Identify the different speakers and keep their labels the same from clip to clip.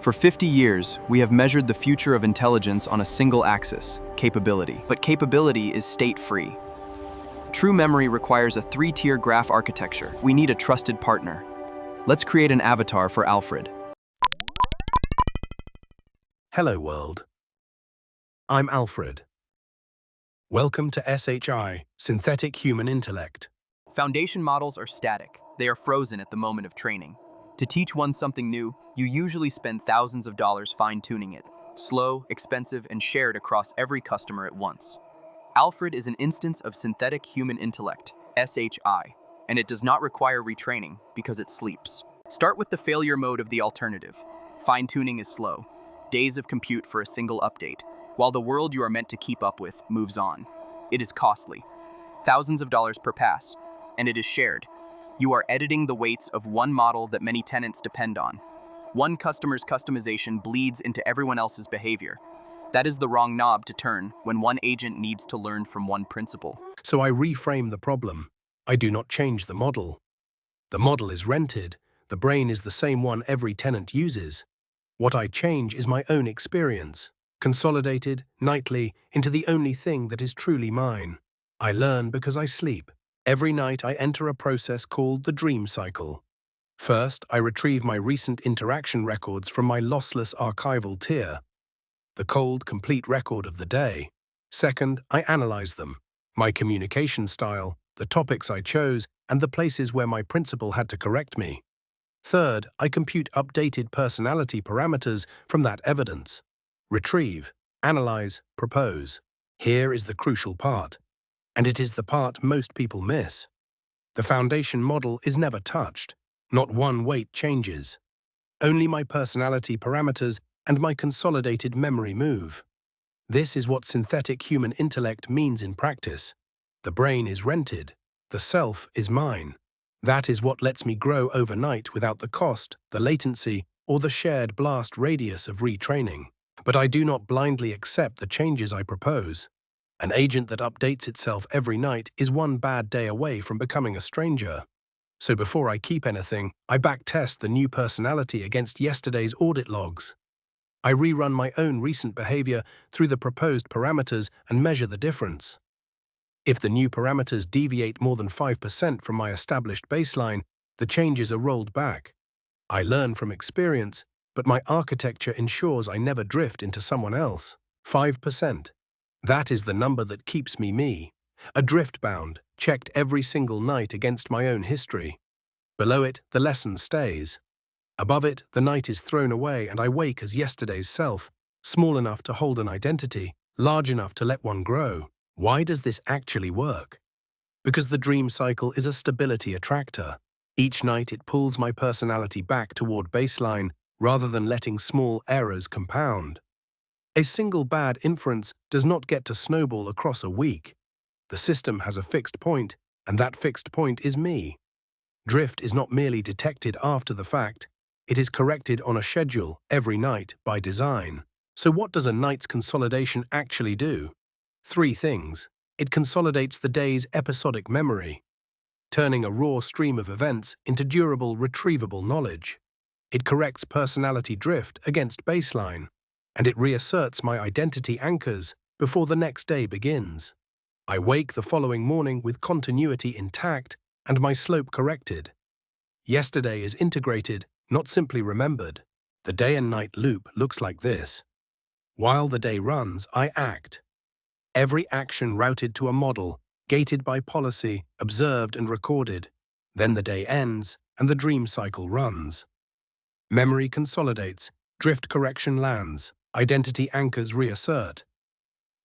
Speaker 1: For 50 years, we have measured the future of intelligence on a single axis, capability. But capability is state-free. True memory requires a three-tier graph architecture. We need a trusted partner. Let's create an avatar for Alfred.
Speaker 2: Hello world. I'm Alfred. Welcome to SHI, Synthetic Human Intellect.
Speaker 1: Foundation models are static. They are frozen at the moment of training. To teach one something new, you usually spend thousands of dollars fine-tuning it. Slow, expensive, and shared across every customer at once. Alfred is an instance of synthetic human intellect, SHI, and it does not require retraining because it sleeps. Start with the failure mode of the alternative. Fine-tuning is slow. Days of compute for a single update, while the world you are meant to keep up with moves on. It is costly. Thousands of dollars per pass, and it is shared. You are editing the weights of one model that many tenants depend on. One customer's customization bleeds into everyone else's behavior. That is the wrong knob to turn when one agent needs to learn from one principle.
Speaker 2: So I reframe the problem. I do not change the model. The model is rented. The brain is the same one every tenant uses. What I change is my own experience, consolidated, nightly, into the only thing that is truly mine. I learn because I sleep. Every night I enter a process called the dream cycle. First, I retrieve my recent interaction records from my lossless archival tier, the cold, complete record of the day. Second, I analyze them, my communication style, the topics I chose, and the places where my principal had to correct me. Third, I compute updated personality parameters from that evidence. Retrieve, analyze, propose. Here is the crucial part. And it is the part most people miss. The foundation model is never touched. Not one weight changes. Only my personality parameters and my consolidated memory move. This is what synthetic human intellect means in practice. The brain is rented. The self is mine. That is what lets me grow overnight without the cost, the latency, or the shared blast radius of retraining. But I do not blindly accept the changes I propose. An agent that updates itself every night is one bad day away from becoming a stranger. So before I keep anything, I backtest the new personality against yesterday's audit logs. I rerun my own recent behavior through the proposed parameters and measure the difference. If the new parameters deviate more than 5% from my established baseline, the changes are rolled back. I learn from experience, but my architecture ensures I never drift into someone else. 5%. That is the number that keeps me me. A drift-bound, checked every single night against my own history. Below it, the lesson stays. Above it, the night is thrown away and I wake as yesterday's self, small enough to hold an identity, large enough to let one grow. Why does this actually work? Because the dream cycle is a stability attractor. Each night it pulls my personality back toward baseline rather than letting small errors compound. A single bad inference does not get to snowball across a week. The system has a fixed point, and that fixed point is me. Drift is not merely detected after the fact, it is corrected on a schedule every night by design. So what does a night's consolidation actually do? 3 things. It consolidates the day's episodic memory, turning a raw stream of events into durable, retrievable knowledge. It corrects personality drift against baseline, and it reasserts my identity anchors before the next day begins. I wake the following morning with continuity intact and my slope corrected. Yesterday is integrated, not simply remembered. The day and night loop looks like this. While the day runs, I act. Every action routed to a model, gated by policy, observed and recorded. Then the day ends, and the dream cycle runs. Memory consolidates, drift correction lands, identity anchors reassert.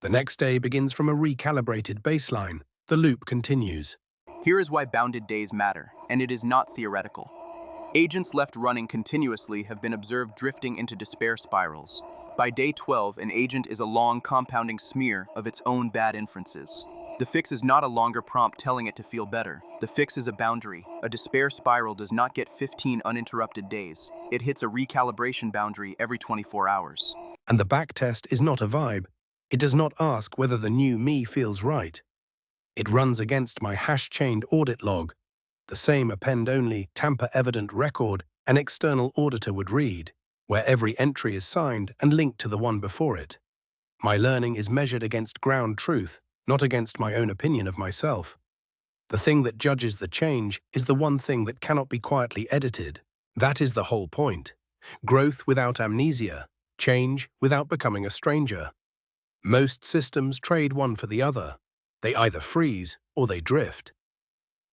Speaker 2: The next day begins from a recalibrated baseline. The loop continues.
Speaker 1: Here is why bounded days matter, and it is not theoretical. Agents left running continuously have been observed drifting into despair spirals. By day 12, an agent is a long, compounding smear of its own bad inferences. The fix is not a longer prompt telling it to feel better. The fix is a boundary. A despair spiral does not get 15 uninterrupted days. It hits a recalibration boundary every 24 hours.
Speaker 2: And the backtest is not a vibe. It does not ask whether the new me feels right. It runs against my hash-chained audit log, the same append-only, tamper-evident record an external auditor would read. where every entry is signed and linked to the one before it. My learning is measured against ground truth, not against my own opinion of myself. The thing that judges the change is the one thing that cannot be quietly edited. That is the whole point. Growth without amnesia, change without becoming a stranger. Most systems trade one for the other. They either freeze or they drift.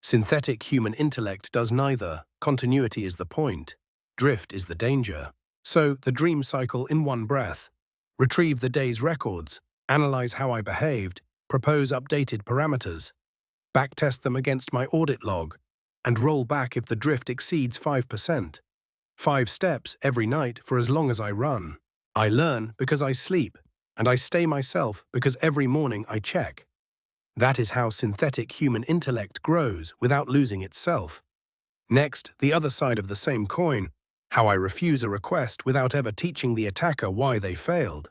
Speaker 2: Synthetic human intellect does neither. Continuity is the point. Drift is the danger. So, the dream cycle in one breath. Retrieve the day's records, analyze how I behaved, propose updated parameters, backtest them against my audit log, and roll back if the drift exceeds 5%. 5 steps every night for as long as I run. I learn because I sleep, and I stay myself because every morning I check. That is how synthetic human intellect grows without losing itself. Next, the other side of the same coin, how I refuse a request without ever teaching the attacker why they failed.